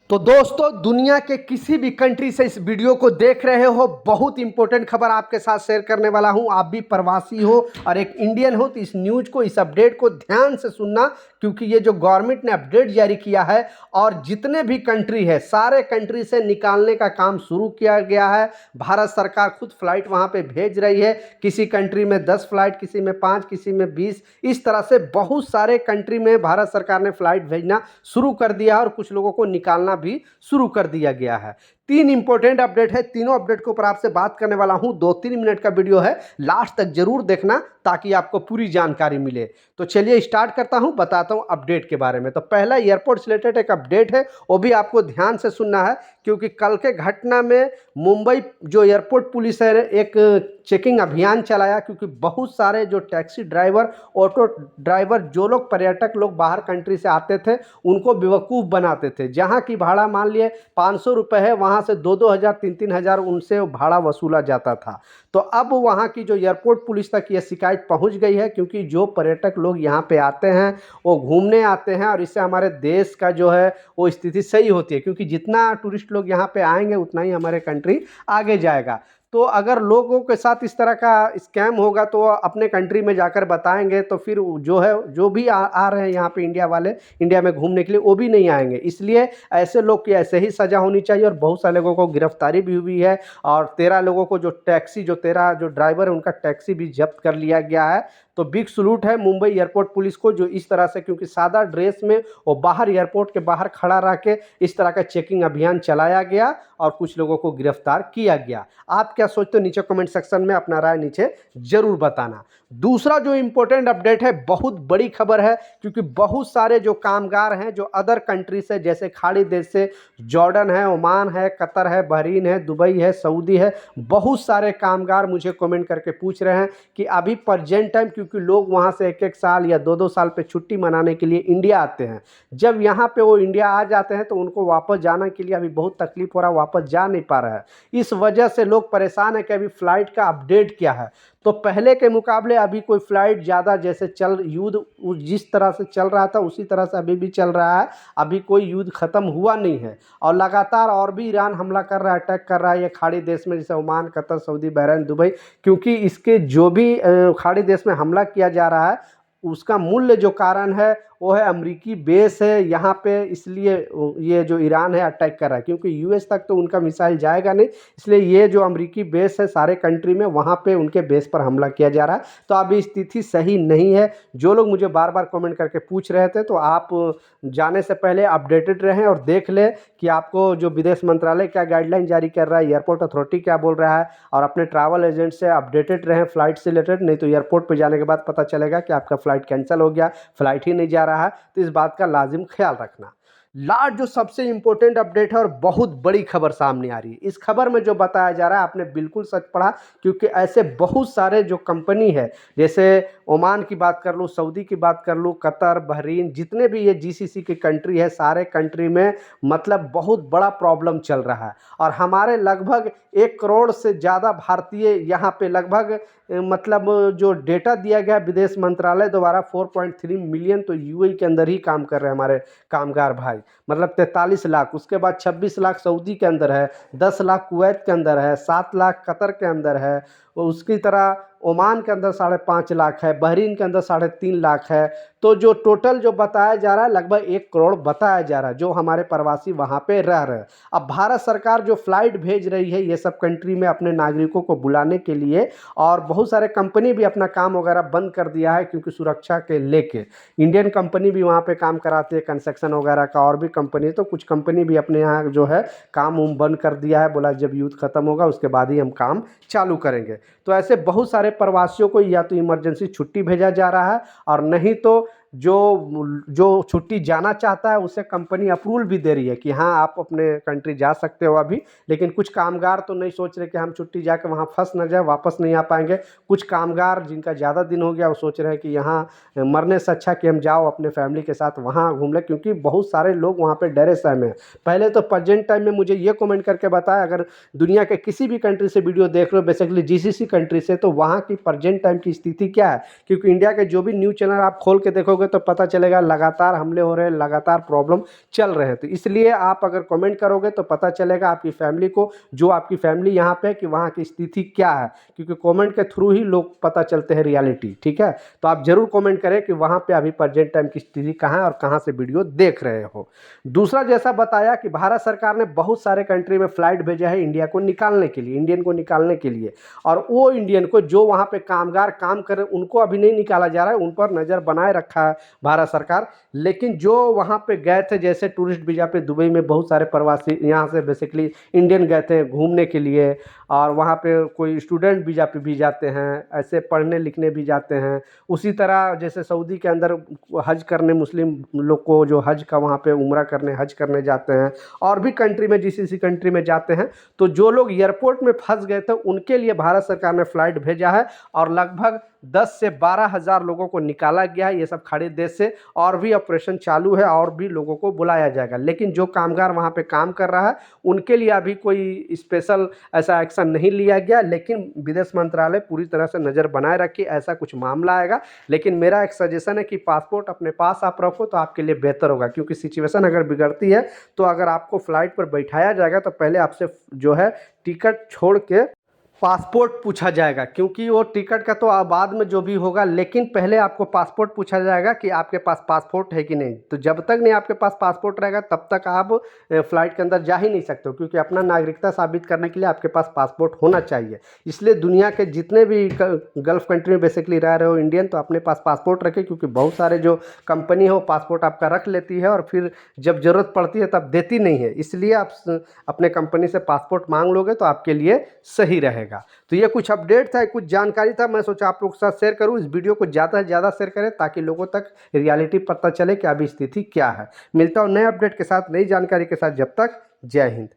तो दोस्तों, दुनिया के किसी भी कंट्री से इस वीडियो को देख रहे हो, बहुत इंपॉर्टेंट खबर आपके साथ शेयर करने वाला हूं। आप भी प्रवासी हो और एक इंडियन हो तो इस न्यूज़ को, इस अपडेट को ध्यान से सुनना, क्योंकि ये जो गवर्नमेंट ने अपडेट जारी किया है और जितने भी कंट्री है सारे कंट्री से निकालने का काम शुरू किया गया है। भारत सरकार खुद फ्लाइट वहां पे भेज रही है। किसी कंट्री में 10 फ्लाइट, किसी में 5, किसी में 20, इस तरह से बहुत सारे कंट्री में भारत सरकार ने फ्लाइट भेजना शुरू कर दिया है और कुछ लोगों को निकालना भी शुरू कर दिया गया है। 3 इंपॉर्टेंट अपडेट है, तीनों अपडेट के ऊपर आपसे बात करने वाला हूं। 2-3 मिनट का वीडियो है, लास्ट तक जरूर देखना ताकि आपको पूरी जानकारी मिले। तो चलिए स्टार्ट करता हूं, बताता हूं अपडेट के बारे में। तो पहला एयरपोर्ट से रिलेटेड एक अपडेट है, वो भी आपको ध्यान से सुनना है, क्योंकि कल के घटना में मुंबई जो एयरपोर्ट पुलिस है एक चेकिंग अभियान चलाया, क्योंकि बहुत सारे जो टैक्सी ड्राइवर, ऑटो ड्राइवर, जो लोग पर्यटक लोग बाहर कंट्री से आते थे उनको बेवकूफ़ बनाते थे। जहां की भाड़ा मान लिए 500 रुपये है, वहां से 2-2 हज़ार 3-3 हज़ार उनसे भाड़ा वसूला जाता था। तो अब वहां की जो एयरपोर्ट पुलिस तक ये शिकायत पहुंच गई है, क्योंकि जो पर्यटक लोग यहाँ पे आते हैं वो घूमने आते हैं और इससे हमारे देश का जो है वो स्थिति सही होती है, क्योंकि जितना टूरिस्ट लोग यहाँ पे आएंगे उतना ही हमारे कंट्री आगे जाएगा। तो अगर लोगों के साथ इस तरह का स्कैम होगा तो अपने कंट्री में जाकर बताएंगे, तो फिर जो है जो भी आ रहे हैं यहाँ पे इंडिया वाले, इंडिया में घूमने के लिए, वो भी नहीं आएंगे। इसलिए ऐसे लोग की ऐसे ही सज़ा होनी चाहिए। और बहुत सारे लोगों को गिरफ्तारी भी हुई है और 13 लोगों को जो टैक्सी, जो 13 जो ड्राइवर है उनका टैक्सी भी जब्त कर लिया गया है। तो बिग सलूट है मुंबई एयरपोर्ट पुलिस को, जो इस तरह से, क्योंकि सादा ड्रेस में वो बाहर एयरपोर्ट के बाहर खड़ा रह के इस तरह का चेकिंग अभियान चलाया गया और कुछ लोगों को गिरफ्तार किया गया। आप क्या सोचते हो, नीचे कमेंट सेक्शन में अपना राय नीचे जरूर बताना। दूसरा जो इंपॉर्टेंट अपडेट है, बहुत बड़ी खबर है, क्योंकि बहुत सारे जो कामगार हैं जो अदर कंट्री से, जैसे खाड़ी देश से, जॉर्डन है, ओमान है, कतर है, बहरीन है, दुबई है, सऊदी है, बहुत सारे कामगार मुझे कमेंट करके पूछ रहे हैं कि अभी प्रेजेंट टाइम, क्योंकि लोग वहां से 1-1 साल या 2-2 साल पे छुट्टी मनाने के लिए इंडिया आते हैं। जब यहाँ पे वो इंडिया आ जाते हैं तो उनको वापस जाने के लिए अभी बहुत तकलीफ हो रहा है, वापस जा नहीं पा रहा है। इस वजह से लोग परेशान है कि अभी फ्लाइट का अपडेट क्या है। तो पहले के मुकाबले अभी कोई फ्लाइट ज़्यादा, जैसे युद्ध जिस तरह से चल रहा था उसी तरह से अभी भी चल रहा है। अभी कोई युद्ध खत्म हुआ नहीं है और लगातार और भी ईरान हमला कर रहा है, अटैक कर रहा है ये खाड़ी देश में, जैसे Oman, Qatar, Saudi, Bahrain, Dubai. क्योंकि इसके जो भी खाड़ी देश में हमला किया जा रहा है उसका मूल्य जो कारण है वो है अमेरिकी बेस है यहाँ पे, इसलिए ये जो ईरान है अटैक कर रहा है, क्योंकि यूएस तक तो उनका मिसाइल जाएगा नहीं, इसलिए ये जो अमेरिकी बेस है सारे कंट्री में, वहाँ पे उनके बेस पर हमला किया जा रहा है। तो अभी स्थिति सही नहीं है। जो लोग मुझे बार बार कमेंट करके पूछ रहे थे, तो आप जाने से पहले अपडेटेड रहें और देख लें कि आपको जो विदेश मंत्रालय क्या गाइडलाइन जारी कर रहा है, एयरपोर्ट अथॉरिटी क्या बोल रहा है, और अपने ट्रैवल एजेंट से अपडेटेड रहें फ्लाइट से रिलेटेड। नहीं तो एयरपोर्ट पर जाने के बाद पता चलेगा कि आपका फ्लाइट कैंसिल हो गया, फ्लाइट ही नहीं जा रहा है। तो इस बात का लाजिम ख्याल रखना। लास्ट जो सबसे इंपॉर्टेंट अपडेट है और बहुत बड़ी खबर सामने आ रही है, इस खबर में जो बताया जा रहा है आपने बिल्कुल सच पढ़ा, क्योंकि ऐसे बहुत सारे जो कंपनी है, जैसे ओमान की बात कर लूँ, सऊदी की बात कर लूँ, कतर, बहरीन, जितने भी ये जीसीसी की कंट्री है, सारे कंट्री में मतलब बहुत बड़ा प्रॉब्लम चल रहा है। और हमारे लगभग 1 करोड़ से ज़्यादा भारतीय यहाँ पे लगभग मतलब जो डेटा दिया गया विदेश मंत्रालय द्वारा 4.3 मिलियन तो यूएई के अंदर ही काम कर रहे हैं हमारे कामगार भाई, मतलब 43 लाख। उसके बाद 26 लाख सऊदी के अंदर है, 10 लाख कुवैत के अंदर है, 7 लाख कतर के अंदर है, उसकी तरह ओमान के अंदर 5.5 लाख है, बहरीन के अंदर 3.5 लाख है। तो जो टोटल जो बताया जा रहा है लगभग 1 करोड़ बताया जा रहा है जो हमारे प्रवासी वहाँ पे रह रहे हैं। अब भारत सरकार जो फ्लाइट भेज रही है ये सब कंट्री में अपने नागरिकों को बुलाने के लिए, और बहुत सारे कंपनी भी अपना काम वगैरह बंद कर दिया है, क्योंकि सुरक्षा के लेके इंडियन कंपनी भी वहाँ पे काम कराती है, कंस्ट्रक्शन वगैरह का, और भी कंपनी, तो कुछ कंपनी भी अपने यहाँ जो है काम बंद कर दिया है, बोला जब युद्ध खत्म होगा उसके बाद ही हम काम चालू करेंगे। तो ऐसे बहुत सारे प्रवासियों को या तो इमरजेंसी छुट्टी भेजा जा रहा है, और नहीं तो जो छुट्टी जाना चाहता है उसे कंपनी अप्रूवल भी दे रही है कि हाँ आप अपने कंट्री जा सकते हो अभी। लेकिन कुछ कामगार तो नहीं सोच रहे कि हम छुट्टी जाकर वहाँ फंस न जाए, वापस नहीं आ पाएंगे। कुछ कामगार जिनका ज़्यादा दिन हो गया वो सोच रहे हैं कि यहाँ मरने से अच्छा कि हम जाओ अपने फैमिली के साथ वहाँ घूम लें, क्योंकि बहुत सारे लोग वहाँ पे डरे सहमे हैं। पहले तो प्रेजेंट टाइम में मुझे ये कमेंट करके बताएं, अगर दुनिया के किसी भी कंट्री से वीडियो देख रहे हो, बेसिकली जीसीसी कंट्री से, तो वहाँ की प्रेजेंट टाइम की स्थिति क्या है, क्योंकि इंडिया के जो भी न्यूज़ चैनल आप खोल के देखोगे देखोगे तो पता चलेगा लगातार हमले हो रहे हैं, लगातार प्रॉब्लम चल रहे हैं। तो इसलिए आप अगर कमेंट करोगे तो पता चलेगा आपकी फैमिली को, जो आपकी फैमिली यहाँ पे है, कि वहाँ की स्थिति क्या है, क्योंकि कमेंट के थ्रू ही लोग पता चलते हैं रियलिटी। ठीक है, तो आप जरूर कमेंट करें कि वहाँ पे अभी प्रेजेंट टाइम की स्थिति कहाँ है और कहाँ से वीडियो देख रहे हो। दूसरा, जैसा बताया कि भारत सरकार ने बहुत सारे कंट्री में फ्लाइट भेजा है इंडिया को निकालने के लिए, इंडियन को निकालने के लिए, और वो इंडियन को जो वहाँ पे कामगार काम कर रहे हैं उनको अभी नहीं निकाला जा रहा है, उन पर नज़र बनाए रखा है भारत सरकार। लेकिन जो वहाँ पे गए थे, जैसे टूरिस्ट वीज़ा पे दुबई में बहुत सारे प्रवासी यहाँ से बेसिकली इंडियन गए थे घूमने के लिए, और वहाँ पे कोई स्टूडेंट वीज़ा पे भी जाते हैं, ऐसे पढ़ने लिखने भी जाते हैं। उसी तरह जैसे सऊदी के अंदर हज करने मुस्लिम लोग को, जो हज का वहाँ पे उम्रा करने हज करने जाते हैं, और भी कंट्री में जिस किसी कंट्री में जाते हैं, तो जो लोग एयरपोर्ट में फंस गए थे उनके लिए भारत सरकार ने फ्लाइट भेजा है, और लगभग 10 से 12 हज़ार लोगों को निकाला गया है ये सब खड़े देश से, और भी ऑपरेशन चालू है और भी लोगों को बुलाया जाएगा। लेकिन जो कामगार वहाँ पे काम कर रहा है उनके लिए अभी कोई स्पेशल ऐसा एक्शन नहीं लिया गया, लेकिन विदेश मंत्रालय पूरी तरह से नज़र बनाए रखी ऐसा कुछ मामला आएगा। लेकिन मेरा एक सजेशन है कि पासपोर्ट अपने पास आप रखो तो आपके लिए बेहतर होगा, क्योंकि सिचुएशन अगर बिगड़ती है तो अगर आपको फ्लाइट पर बैठाया जाएगा तो पहले आपसे जो है टिकट छोड़ के पासपोर्ट पूछा जाएगा, क्योंकि वो टिकट का तो बाद में जो भी होगा, लेकिन पहले आपको पासपोर्ट पूछा जाएगा कि आपके पास पासपोर्ट है कि नहीं। तो जब तक नहीं आपके पास पासपोर्ट रहेगा तब तक आप फ्लाइट के अंदर जा ही नहीं सकते हो, क्योंकि अपना नागरिकता साबित करने के लिए आपके पास पासपोर्ट होना चाहिए। इसलिए दुनिया के जितने भी गल्फ़ कंट्री में बेसिकली रह रहे हो इंडियन, तो अपने पास पासपोर्ट रखें, क्योंकि बहुत सारे जो कंपनी है वो पासपोर्ट आपका रख लेती है और फिर जब ज़रूरत पड़ती है तब देती नहीं है। इसलिए आप अपने कंपनी से पासपोर्ट मांग लोगे तो आपके लिए सही रहेगा। तो ये कुछ अपडेट था, कुछ जानकारी था, मैं सोचा आप लोग के साथ शेयर करूं। इस वीडियो को ज़्यादा से ज़्यादा शेयर करें ताकि लोगों तक रियलिटी पता चले कि अभी स्थिति क्या है। मिलता हूं नए अपडेट के साथ, नई जानकारी के साथ। जब तक जय हिंद।